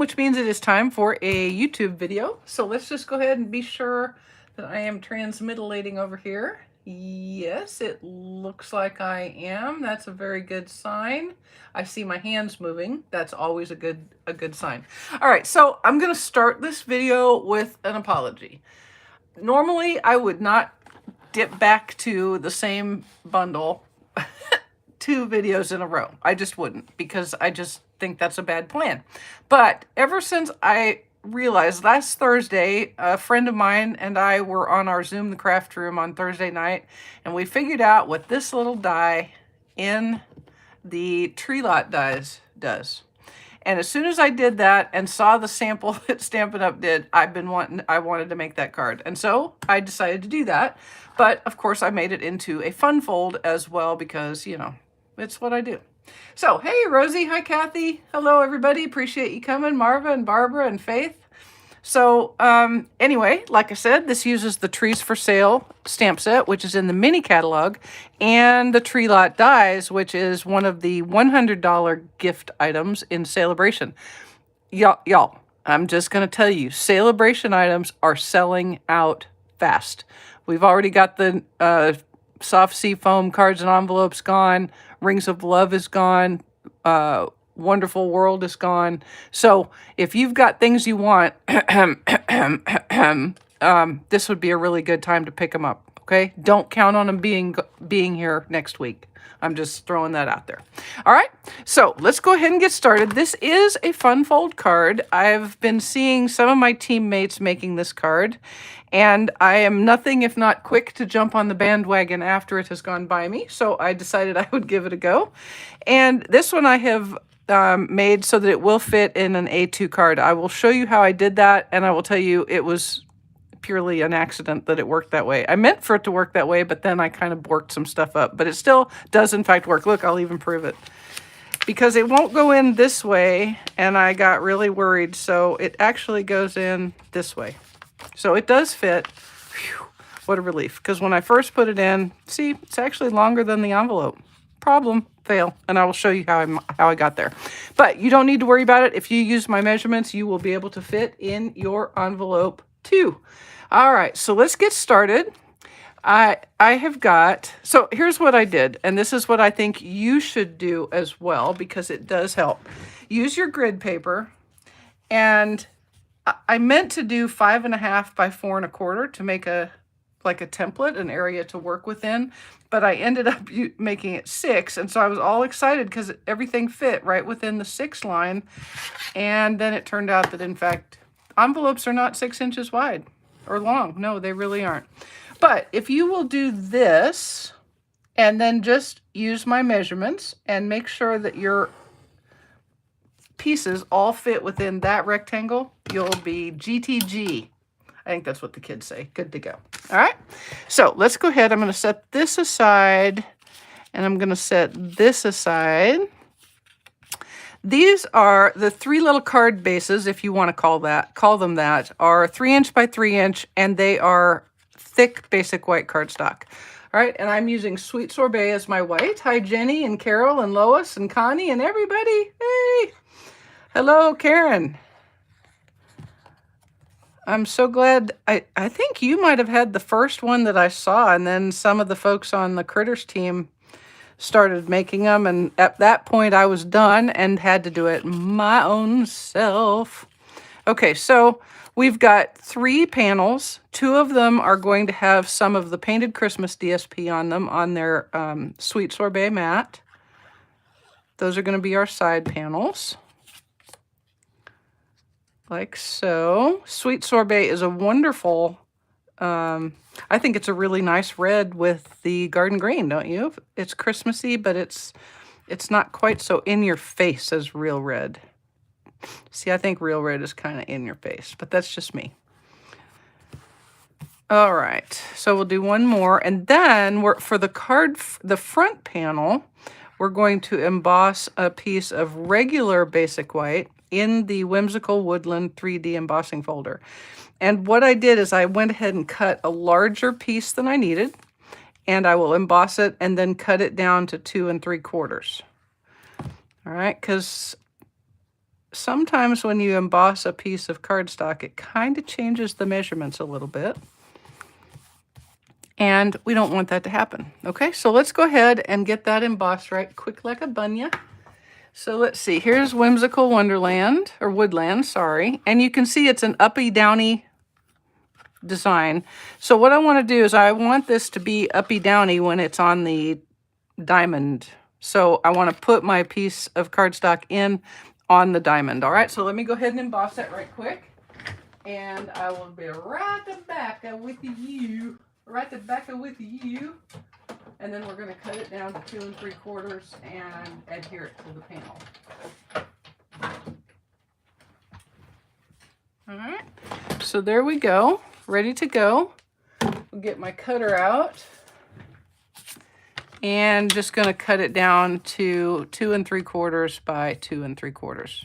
which means it is time for a YouTube video. So let's just go ahead and be sure that I am transmittalating over here. Yes, it looks like I am. That's a very good sign. I see my hands moving. That's always a good sign. All right, so I'm going to start this video with an apology. Normally, I would not dip back to the same bundle 2 videos in a row. I just wouldn't, because I just think that's a bad plan. But ever since I realized last Thursday, a friend of mine and I were on our Zoom the Craft Room on Thursday night, and we figured out what this little die in the tree lot dies does. And as soon as I did that and saw the sample that Stampin' Up! Did, I wanted to make that card. And so I decided to do that. But of course I made it into a fun fold as well because, you know, it's what I do. So, hey, Rosie. Hi, Kathy. Hello, everybody. Appreciate you coming. Marva and Barbara and Faith. So, anyway, like I said, this uses the Trees for Sale stamp set, which is in the mini catalog, and the Tree Lot Dies, which is one of the $100 gift items in Celebration. Y'all, I'm just going to tell you, Celebration items are selling out fast. We've already got the soft sea foam cards and envelopes gone. Rings of Love is gone. Wonderful World is gone. So if you've got things you want, this would be a really good time to pick them up. Okay, don't count on them being here next week. I'm just throwing that out there. All right, so let's go ahead and get started. This is a fun fold card. I've been seeing some of my teammates making this card, and I am nothing if not quick to jump on the bandwagon after it has gone by me. So I decided I would give it a go. And this one I have made so that it will fit in an A2 card. I will show you how I did that, and I will tell you it was purely an accident that it worked that way. I meant for it to work that way, but then I kind of borked some stuff up. But it still does, in fact, work. Look, I'll even prove it. Because it won't go in this way, and I got really worried, so it actually goes in this way. So it does fit. Whew, what a relief. Because when I first put it in, see, it's actually longer than the envelope. Problem, fail, and I will show you how I got there. But you don't need to worry about it. If you use my measurements, you will be able to fit in your envelope too. All right, so let's get started. I have got, so here's what I did, and this is what I think you should do as well because it does help. Use your grid paper, and I meant to do 5.5 by 4 1/4 to make like a template, an area to work within, but I ended up making it 6, and so I was all excited because everything fit right within the 6 line, and then it turned out that, in fact, envelopes are not 6 inches wide or long. No, they really aren't. But if you will do this, and then just use my measurements, and make sure that your pieces all fit within that rectangle, you'll be GTG. I think that's what the kids say. Good to go. All right. So let's go ahead. I'm going to set this aside, and I'm going to set this aside. These are the 3 little card bases, if you want to call them that, are 3 inch by 3 inch, and they are thick basic white cardstock. All right, and I'm using Sweet Sorbet as my white. Hi, Jenny and Carol and Lois and Connie and everybody. Hey, hello, Karen. I'm so glad. I think you might have had the first one that I saw, and then some of the folks on the Critters team started making them, and at that point I was done and had to do it my own self. Okay, so we've got 3 panels. 2 of them are going to have some of the Painted Christmas DSP on them on their Sweet Sorbet mat. Those are going to be our side panels. Like so. Sweet Sorbet is a wonderful, I think it's a really nice red with the garden green, don't you? It's Christmassy, but it's not quite so in your face as real red. See, I think real red is kind of in your face, but that's just me. All right, so we'll do one more, and then for the front panel, we're going to emboss a piece of regular basic white in the Whimsical Woodland 3D embossing folder. And what I did is I went ahead and cut a larger piece than I needed, and I will emboss it and then cut it down to 2 3/4. All right, because sometimes when you emboss a piece of cardstock, it kind of changes the measurements a little bit. And we don't want that to happen. Okay, so let's go ahead and get that embossed right quick like a bunya. So let's see, here's Whimsical Wonderland, or Woodland, sorry. And you can see it's an uppy downy design. So what I want to do is I want this to be uppy downy when it's on the diamond. So I want to put my piece of cardstock in on the diamond. All right, so let me go ahead and emboss that right quick. And I will be right back with you. And then we're going to cut it down to 2 3/4 and adhere it to the panel. All right, so there we go, ready to go. We'll get my cutter out and just going to cut it down to 2 3/4 by 2 3/4.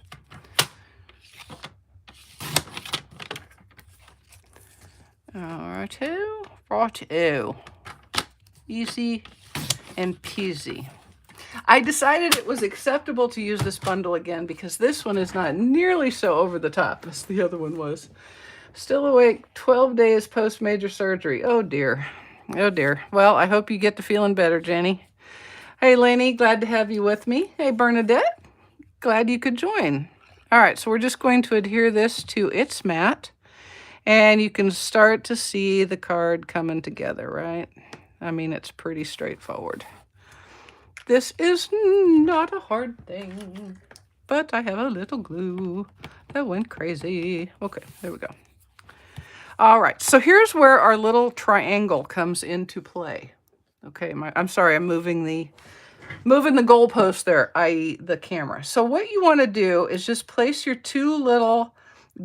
Righto. Easy and peasy. I decided it was acceptable to use this bundle again because this one is not nearly so over the top as the other one was. Still awake 12 days post major surgery. Oh dear. Oh dear. Well, I hope you get to feeling better, Jenny. Hey, Lainey, glad to have you with me. Hey, Bernadette, glad you could join. All right, so we're just going to adhere this to its mat. And you can start to see the card coming together, right? I mean, it's pretty straightforward. This is not a hard thing, but I have a little glue that went crazy. Okay, there we go. All right, so here's where our little triangle comes into play. Okay, I'm sorry, I'm moving the goalpost there, i.e. the camera. So what you want to do is just place your 2 little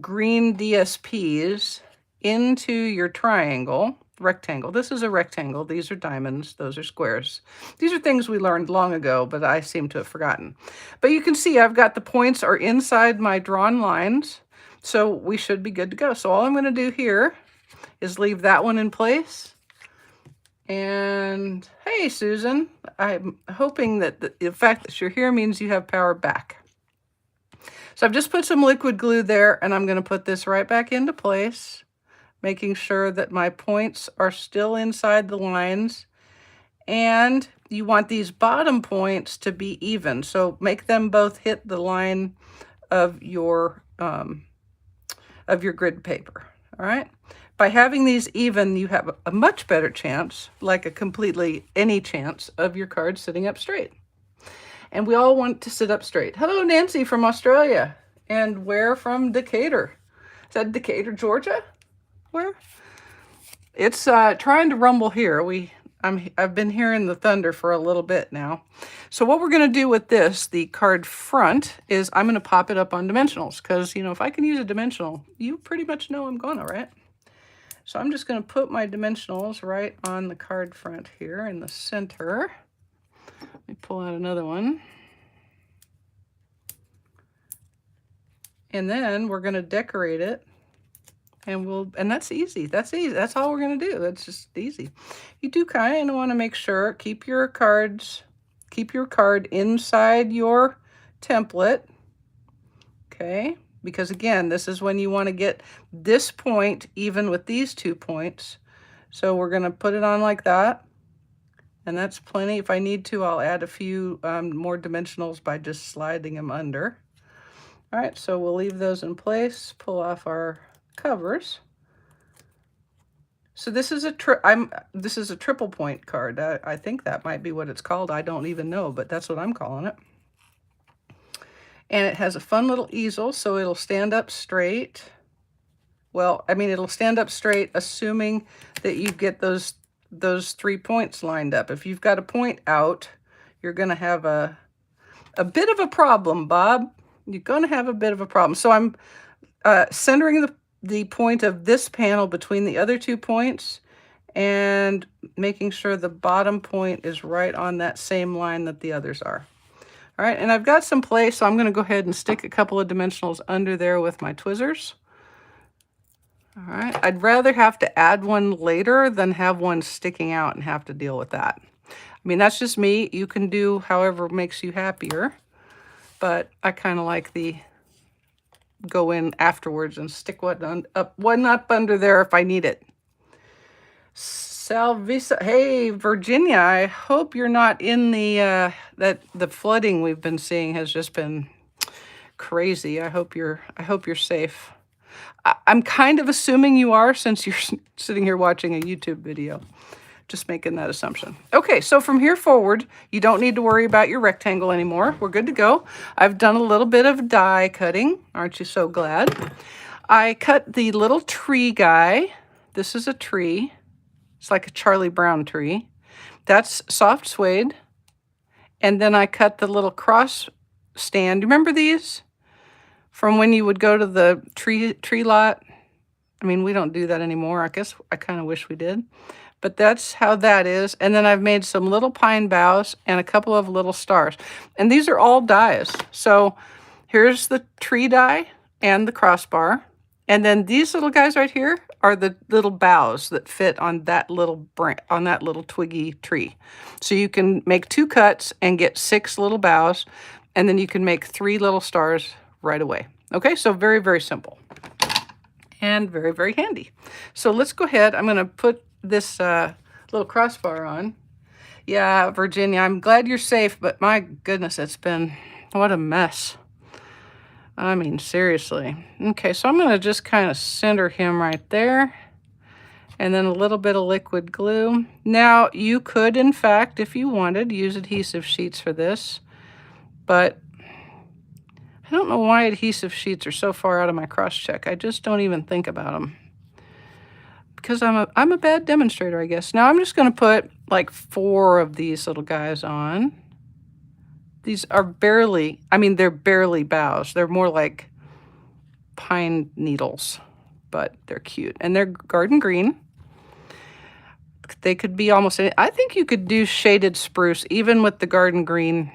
green DSPs into your rectangle. This is a rectangle. These are diamonds. Those are squares. These are things we learned long ago, but I seem to have forgotten. But you can see I've got the points are inside my drawn lines, so we should be good to go. So all I'm going to do here is leave that one in place. And hey, Susan, I'm hoping that the fact that you're here means you have power back. So I've just put some liquid glue there, and I'm going to put this right back into place, making sure that my points are still inside the lines. And you want these bottom points to be even. So make them both hit the line of your grid paper. All right. By having these even, you have a much better chance, like any chance, of your card sitting up straight. And we all want to sit up straight. Hello, Nancy from Australia. And where from Decatur? Is that Decatur, Georgia? Where? It's trying to rumble here. I've been hearing the thunder for a little bit now. So what we're going to do with this, the card front, is I'm going to pop it up on dimensionals. Because, you know, if I can use a dimensional, you pretty much know I'm gonna, right? So I'm just going to put my dimensionals right on the card front here in the center. Let me pull out another one. And then we're going to decorate it. And that's easy. That's easy. That's all we're going to do. That's just easy. You do kind of want to make sure, keep your card inside your template. Okay. Because again, this is when you want to get this point even with these 2 points. So we're going to put it on like that. And that's plenty. If I need to, I'll add a few more dimensionals by just sliding them under. All right, so we'll leave those in place, pull off our covers. So this is a triple point card. I think that might be what it's called. I don't even know, but that's what I'm calling it. And it has a fun little easel, so it'll stand up straight. Well, I mean, it'll stand up straight, assuming that you get those 3 points lined up. If you've got a point out, you're going to have a bit of a problem, Bob. You're going to have a bit of a problem. So I'm centering the point of this panel between the other 2 points and making sure the bottom point is right on that same line that the others are. All right, and I've got some place, so I'm going to go ahead and stick a couple of dimensionals under there with my tweezers. All right, I'd rather have to add one later than have one sticking out and have to deal with that. I mean, that's just me. You can do however makes you happier, but I kind of like the go in afterwards and stick one up under there if I need it. Salvisa, hey Virginia, I hope you're not in the the flooding we've been seeing has just been crazy. I hope you're safe. I'm kind of assuming you are since you're sitting here watching a YouTube video. Just making that assumption. Okay, so from here forward, you don't need to worry about your rectangle anymore. We're good to go. I've done a little bit of die cutting. Aren't you so glad? I cut the little tree guy. This is a tree. It's like a Charlie Brown tree. That's soft suede. And then I cut the little cross stand. Remember these? From when you would go to the tree lot? I mean, we don't do that anymore. I guess I kind of wish we did. But that's how that is. And then I've made some little pine boughs and a couple of little stars. And these are all dies. So here's the tree die and the crossbar. And then these little guys right here are the little boughs that fit on that little twiggy tree. So you can make 2 cuts and get 6 little boughs. And then you can make 3 little stars right away. Okay, so very, very simple. And very, very handy. So let's go ahead. I'm going to put this little crossbar on. Yeah, Virginia, I'm glad you're safe, but my goodness, it's been, what a mess. I mean, seriously. Okay, so I'm going to just kind of center him right there. And then a little bit of liquid glue. Now, you could, in fact, if you wanted, use adhesive sheets for this. But I don't know why adhesive sheets are so far out of my cross-check. I just don't even think about them. Because I'm a bad demonstrator, I guess. Now I'm just going to put like 4 of these little guys on. These are barely, I mean, they're barely boughs. They're more like pine needles, but they're cute. And they're garden green. They could be almost any, I think you could do shaded spruce, even with the garden green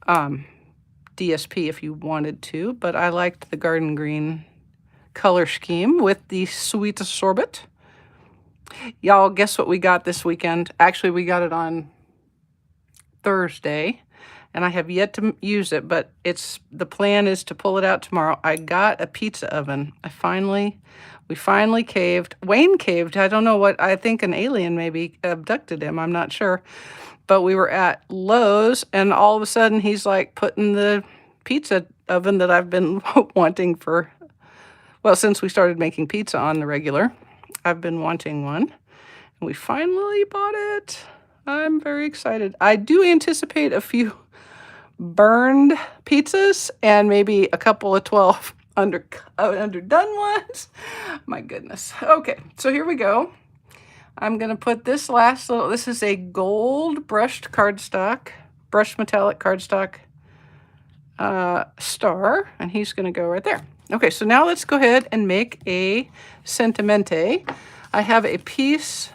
DSP if you wanted to. But I liked the garden green color scheme with the sweet sorbet. Y'all, guess what we got this weekend? Actually, we got it on Thursday, and I have yet to use it, but the plan is to pull it out tomorrow. I got a pizza oven. We finally caved. Wayne caved. I don't know what, I think an alien maybe abducted him. I'm not sure. But we were at Lowe's, and all of a sudden he's like putting the pizza oven that I've been wanting for, well, since we started making pizza on the regular. I've been wanting one, and we finally bought it. I'm very excited. I do anticipate a few burned pizzas and maybe a couple of 12 underdone ones. My goodness. Okay, so here we go. I'm going to put this last little, this is a gold brushed cardstock, brushed metallic cardstock star, and he's going to go right there. Okay, so now let's go ahead and make a sentimente. I have a piece,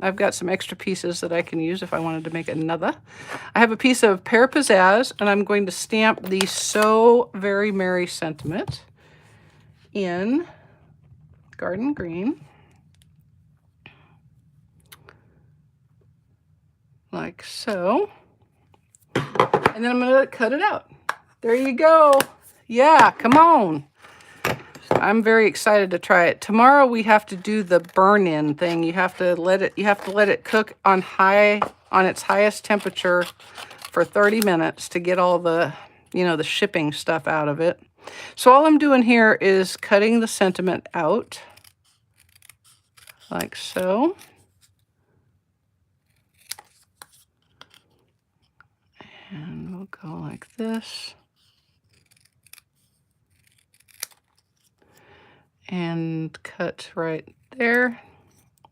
I've got some extra pieces that I can use if I wanted to make another. I have a piece of Pear Pizzazz, and I'm going to stamp the So Very Merry sentiment in garden green. Like so. And then I'm going to cut it out. There you go. Yeah, come on. I'm very excited to try it. Tomorrow we have to do the burn-in thing. You have to let it cook on its highest temperature for 30 minutes to get all the, the shipping stuff out of it. So all I'm doing here is cutting the sentiment out like so. And we'll go like this. And cut right there,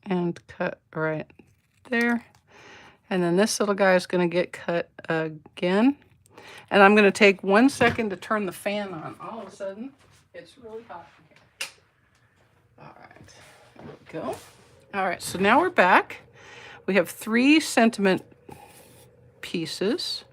and cut right there. And then this little guy is going to get cut again. And I'm going to take 1 second to turn the fan on. All of a sudden, it's really hot in here. All right, there we go. All right, so now we're back. We have 3 sentiment pieces.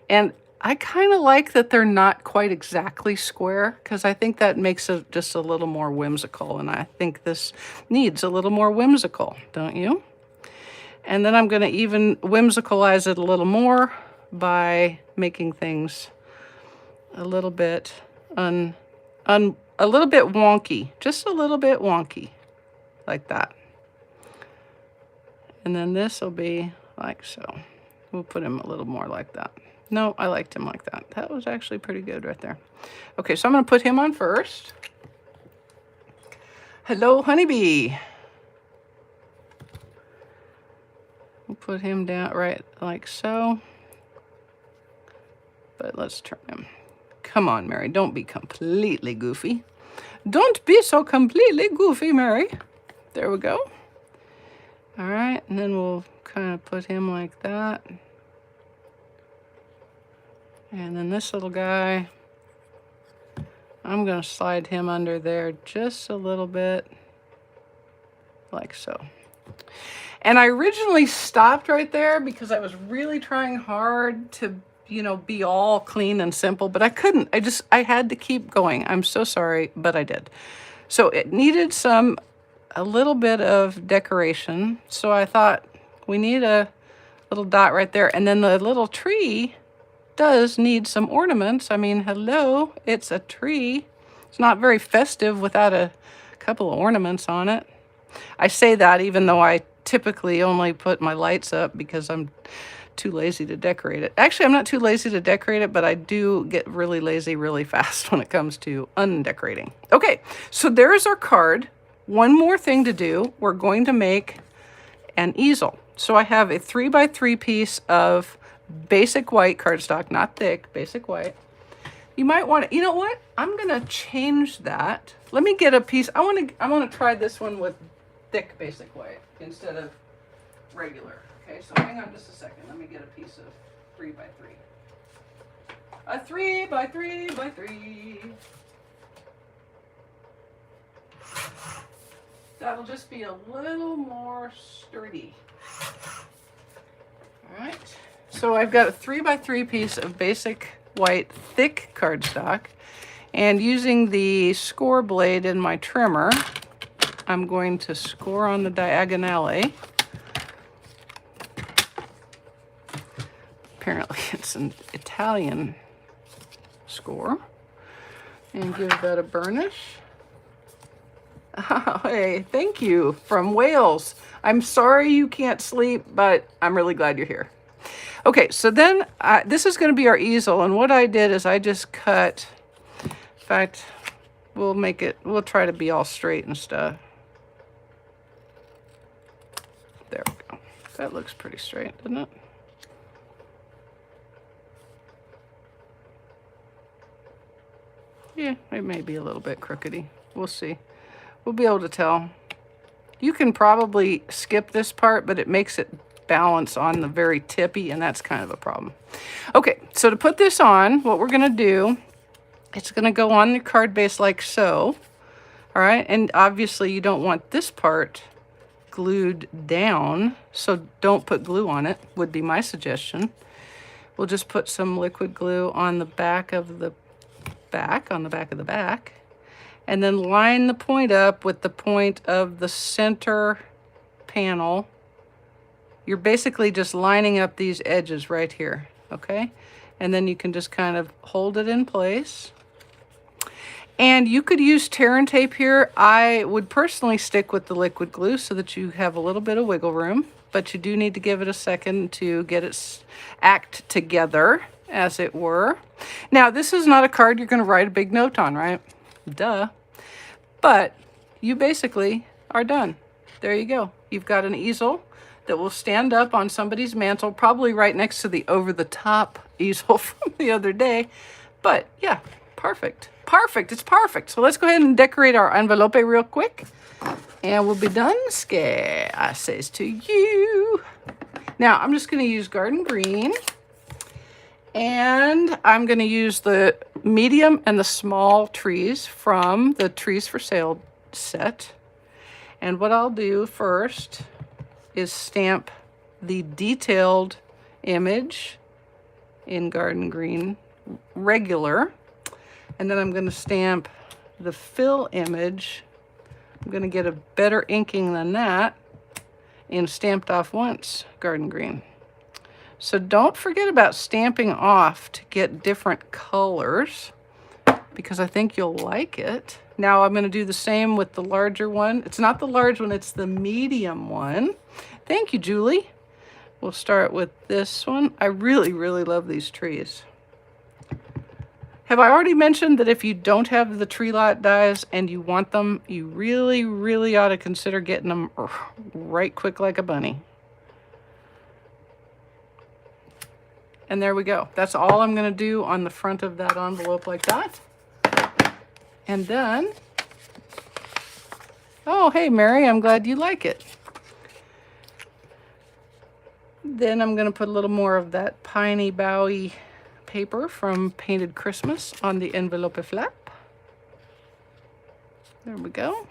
And I kind of like that they're not quite exactly square, because I think that makes it just a little more whimsical, and I think this needs a little more whimsical, don't you? And then I'm going to even whimsicalize it a little more by making things a little bit a little bit wonky, just a little bit wonky, like that. And then this will be like so. We'll put him a little more like that. No, I liked him like that. That was actually pretty good right there. Okay, so I'm going to put him on first. Hello, honeybee. We'll put him down right like so. But let's turn him. Come on, Mary, don't be completely goofy. Don't be so completely goofy, Mary. There we go. All right, and then we'll kind of put him like that. And then this little guy, I'm going to slide him under there just a little bit, like so. And I originally stopped right there because I was really trying hard to, you know, be all clean and simple, but I couldn't. I had to keep going. I'm so sorry, but I did. So it needed a little bit of decoration. So I thought we need a little dot right there. And then the little tree does need some ornaments. I mean, hello, it's a tree. It's not very festive without a couple of ornaments on it. I say that even though I typically only put my lights up because I'm too lazy to decorate it. Actually, I'm not too lazy to decorate it, but I do get really lazy really fast when it comes to undecorating. Okay, so there's our card. One more thing to do. We're going to make an easel. So I have a 3x3 piece of basic white cardstock, not thick, basic white. You might want to, you know what? I'm going to change that. Let me get a piece. I want to try this one with thick basic white instead of regular. Okay, so hang on just a second. Let me get a piece of 3x3. A 3x3x3. That'll just be a little more sturdy. All right. So I've got a 3x3 piece of basic white thick cardstock, and using the score blade in my trimmer, I'm going to score on the diagonale. Apparently it's an Italian score. And give that a burnish. Oh, hey, thank you from Wales. I'm sorry you can't sleep, but I'm really glad you're here. Okay, so then this is going to be our easel, and what I did is I just cut, in fact, we'll try to be all straight and stuff. There we go. That looks pretty straight, doesn't it? Yeah, it may be a little bit crookedy. We'll see. We'll be able to tell. You can probably skip this part, but it makes it balance on the very tippy, and that's kind of a problem. Okay, so to put this on, what we're going to do, it's going to go on the card base like so. All right, and obviously you don't want this part glued down, so don't put glue on it, would be my suggestion. We'll just put some liquid glue on the back of the back, and then line the point up with the point of the center panel. You're basically just lining up these edges right here, okay? And then you can just kind of hold it in place. And you could use tear and tape here. I would personally stick with the liquid glue so that you have a little bit of wiggle room, but you do need to give it a second to get it act together, as it were. Now, this is not a card you're going to write a big note on, right? Duh. But you basically are done. There you go. You've got an easel that will stand up on somebody's mantle, probably right next to the over-the-top easel from the other day. But yeah, perfect. Perfect. It's perfect. So let's go ahead and decorate our envelope real quick. And we'll be done. Scare, I says to you. Now, I'm just going to use garden green. And I'm going to use the medium and the small trees from the Trees for Sale set. And what I'll do first is stamp the detailed image in garden green regular. And then I'm going to stamp the fill image. I'm going to get a better inking than that in Stamped Off Once garden green. So don't forget about stamping off to get different colors, because I think you'll like it. Now I'm going to do the same with the larger one. It's not the large one, it's the medium one. Thank you, Julie. We'll start with this one. I really, really love these trees. Have I already mentioned that if you don't have the tree lot dies and you want them, you really, really ought to consider getting them right quick like a bunny. And there we go. That's all I'm going to do on the front of that envelope like that. And then, oh, hey, Mary, I'm glad you like it. Then I'm going to put a little more of that piney boughy paper from Painted Christmas on the envelope flap. There we go.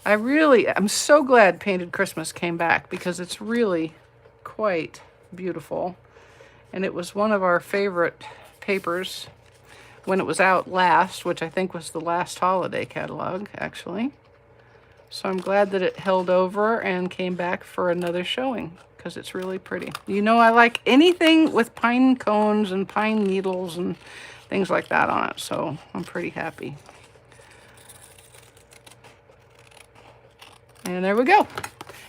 I'm so glad Painted Christmas came back, because it's really quite beautiful. And it was one of our favorite papers when it was out last, which I think was the last holiday catalog, actually. So I'm glad that it held over and came back for another showing, because it's really pretty. You know, I like anything with pine cones and pine needles and things like that on it, so I'm pretty happy. And there we go.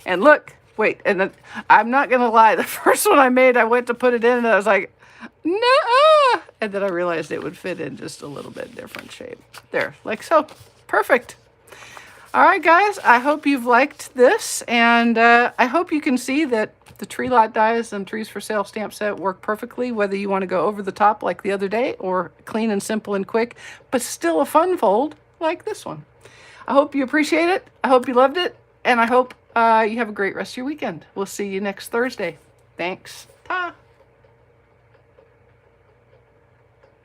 And look, wait, and I'm not going to lie, the first one I made, I went to put it in and I was like, no, and then I realized it would fit in just a little bit different shape. There, like so. Perfect. All right, guys, I hope you've liked this, and I hope you can see that the tree lot dies and trees for sale stamp set work perfectly, whether you want to go over the top like the other day or clean and simple and quick, but still a fun fold like this one. I hope you appreciate it. I hope you loved it, and I hope you have a great rest of your weekend. We'll see you next Thursday. Thanks. Ta!